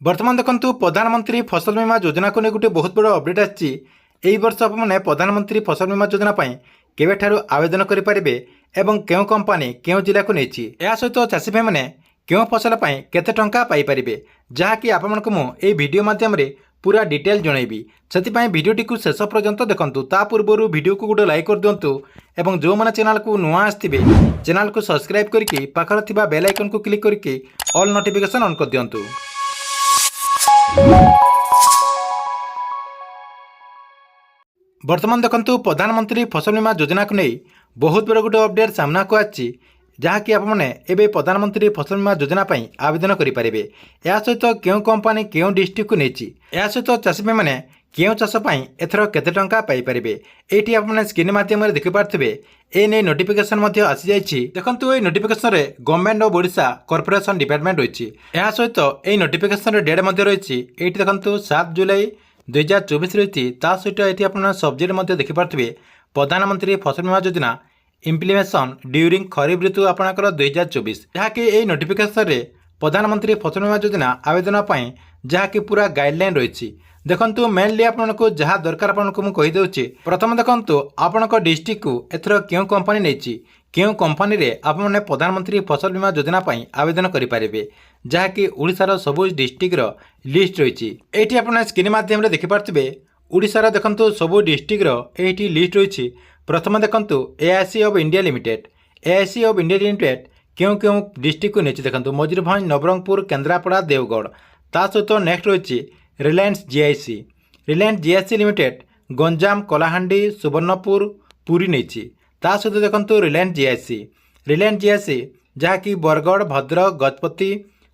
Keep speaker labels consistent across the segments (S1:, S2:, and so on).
S1: बर्तमान देखो प्रधानमंत्री फसल बीमा योजना को नहीं गोटे बहुत बड़ अपडेट आई वर्ष आपने प्रधानमंत्री फसल बीमा योजना केवेठारु आवेदन करेंगे एवं क्यों कंपानी क्यों जिला को नहीं सहित चाषी भाई मैंने क्यों फसल केते टंका पाइपर जहाँकि आपको भिडियो मध्यम पूरा डिटेल जनइबी से भिडियोटी को शेष पर्यंत देखूँ ता पूर्व भिडियो को गोटे लाइक कर दिंतु और जो मैंने चैनल को नुआ आसवे चैनल को सब्सक्राइब करके पाखर थिबा बेल आइकन को क्लिक करके ऑल नोटिफिकेशन ऑन कर दिंतु। वर्तमान देखो प्रधानमंत्री फसल बीमा योजना को नहीं बहुत बड़ा गोटे अपडेट सामना को आछि जहाँकि आपने एवं प्रधानमंत्री फसल बीमा योजना आवेदन करेंगे। या सहित क्यों कंपानी क्यों डिस्ट्रिक्ट को नहीं सहित चाषी भाई मैंने क्यों चाष एथर केते टंका पाइपर ये आपने स्क्रीन मध्यम देखिपारे ए नहीं नोटिफिकेशन आसी जाइए। देखो ये नोटिफिकेशन रे government of Odisha corporation department रही है सहित ये नोटिफिकेशन डेट रही ये देखो 7 जुलाई 2024 रही सहित ये आप सब्जेक्ट देखिपारे प्रधानमंत्री फसल बीमा योजना इम्प्लीमेशन ड्यूरिंग खरीफ ऋतु आपणकर 2024 जहाँकि यही नोटिफिकेशन रे प्रधानमंत्री फसल बीमा योजना आवेदन जहाँकि पूरा गाइडलाइन रही। देखो मेनली आपको जहाँ दरकार आपको मुझे कहीदे प्रथम देखो आपण डिस्ट्रिक्ट को एथर क्यों कंपानी नहीं क्यों कंपानी रे आपने प्रधानमंत्री फसल बीमा योजना आवेदन करेंगे जहाँकि ओडिशार सबू डिस्ट्रिक्ट लिस्ट रही ये आपने स्क्रीन मध्यम देखिपारे ओडिशार देखो सबू डिस्ट्रिक्ट ये लिस्ट रही। प्रथम देखो AIC of India limited AIC of India limited क्यों क्यों डिस्ट्रिक्ट को नहीं देखो मयूरभंज नवरंगपुर केन्द्रापड़ा देवगढ़ ता सहित नेक्स्ट रही रिलायंस जीआईसी लिमिटेड गंजाम कलाहांडी सुवर्णपुर पुरी नहीं ता सहित देखो रिलायंस जीआईसी जहाँकि बरगढ़ भद्रक गजपति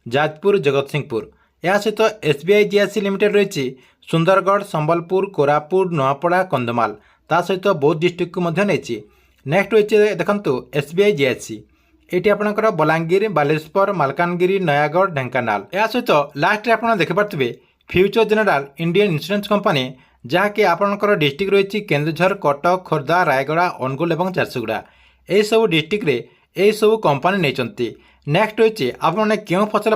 S1: जाजपुर जगतसिंहपुर या सहित एसबीआई जीआईसी लिमिटेड रही सुंदरगढ़ संबलपुर कोरापुट नुआपड़ा कंधमाल ता सहित बौद्ध डिस्ट्रिक्ट को नहीं। नेक्स्ट रही देखो एसबीआई जीआईसी ये आपंकर बलांगीर बालेश्वर मालकानगिरी नयागढ़ ढेंकानाल या सहित लास्ट आप देखिपारे future general Indian insurance company जहाँकि आपंकर डिस्ट्रिक्ट रही केन्दुझर कटक खोर्धा रायगड़ा अनुगुल और झारसुगुड़ा यही सब डिस्ट्रिक्ट यही सब कंपानी नहीं। नेक्स्ट रही आपने क्यों फसल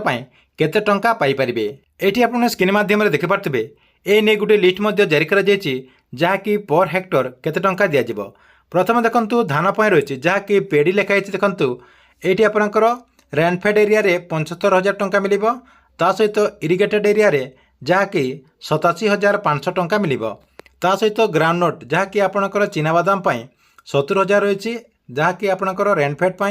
S1: केते टंका पाइपर ये आपने स्क्रीन मध्यम देखिपारे ए नहीं गोटे लिस्ट जारी कर जहाँकि पर हेक्टर केते टंका दिज्व। प्रथम देखो धान रही जहाँकि पेड़ी लिखाई देखो ये आपंकर रेनफेड एरिया 75,000 टंका मिल ता सहित इरिगेटेड एरिया रे जहाँकि 87,500 टंका मिल ता सहित ग्राउंडनट जहाँकि आपंकर चीनाबादाम 70,000 रही जहाँकि आपंकर रेनफेड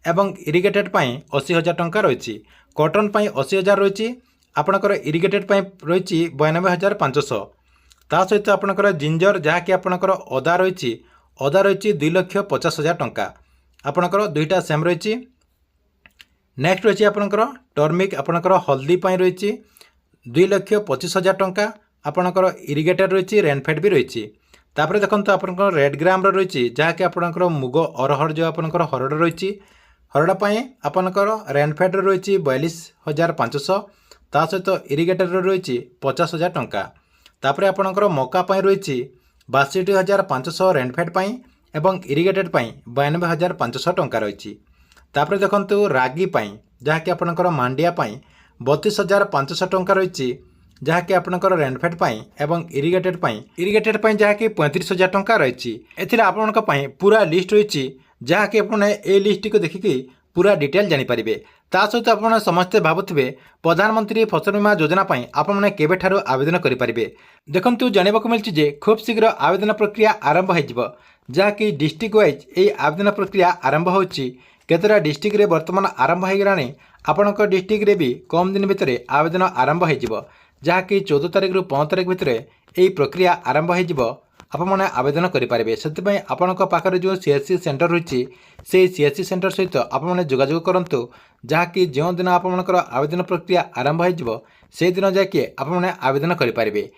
S1: एवं इरिगेटेड 80,000 टंका रही कॉटन 80,000 रही आपंकर इरिगेटेड रही 92,500 ता सहित आपंकर जिंजर जहाँकि आपंकर अदा रही 2,50,000 टंका आपंकर दुईटा सेम रही। नेक्स्ट रही आपंकर टर्मिक आपंकर हल्दी रही 2,25,000 टंका आपंकर इरिगेटेड रही रेनफेड भी रही। तापर देखो आपंकर रेड ग्राम रही जहाँकि आपंकर मुग अरहर जो आपंकर हरड़ रही हरड़ा आपंकर रेनफेड रही 42,500 ता सहित इरिगेटेड रही 50,000 टंका। तापर आपंकर मका रही 62,500 रेनफेड एवं इरिगेटेड 92,500 टंका रही। तापर देखो रागी जहाँकि आपंकर मांडिया 32,500 टंका रही जहाँकि आपंकर रेनफेड एवं इरिगेटेड जहाँकि 35,000 टंका रही। एथिले आपंकर पूरा लिस्ट रही जहाँकि आपने ए लिस्ट को देखिकी पूरा डिटेल जानीपारे। ता सहित आप समस्ते भावुवे प्रधानमंत्री फसल बीमा योजना आपने केवेठारु आवेदन करेंगे। देखो जानवाक मिली खूब शीघ्र आवेदन प्रक्रिया आरंभ हो जहाँकि डिस्ट्रिक्ट वाइज ये आवेदन प्रक्रिया आरंभ होतरा डिस्ट्रिक्ट रे वर्तमान आरंभ हो गलानी आपण डिस्ट्रिक्ट रे भी कम दिन भितर आवेदन आरंभ हो जहाँकि 14 तारिख रु 15 तारिख भितर यही प्रक्रिया आरंभ हो आपने आवेदन करेंगे। से आपण पाखे जो सीएससी सेंटर रही से सीएससी सेंटर सहित आपने जोगाजोग करूँ जहाँकि जो दिन आपंकर आवेदन प्रक्रिया आरंभ हो दिन जाकि आपने आवेदन करेंगे।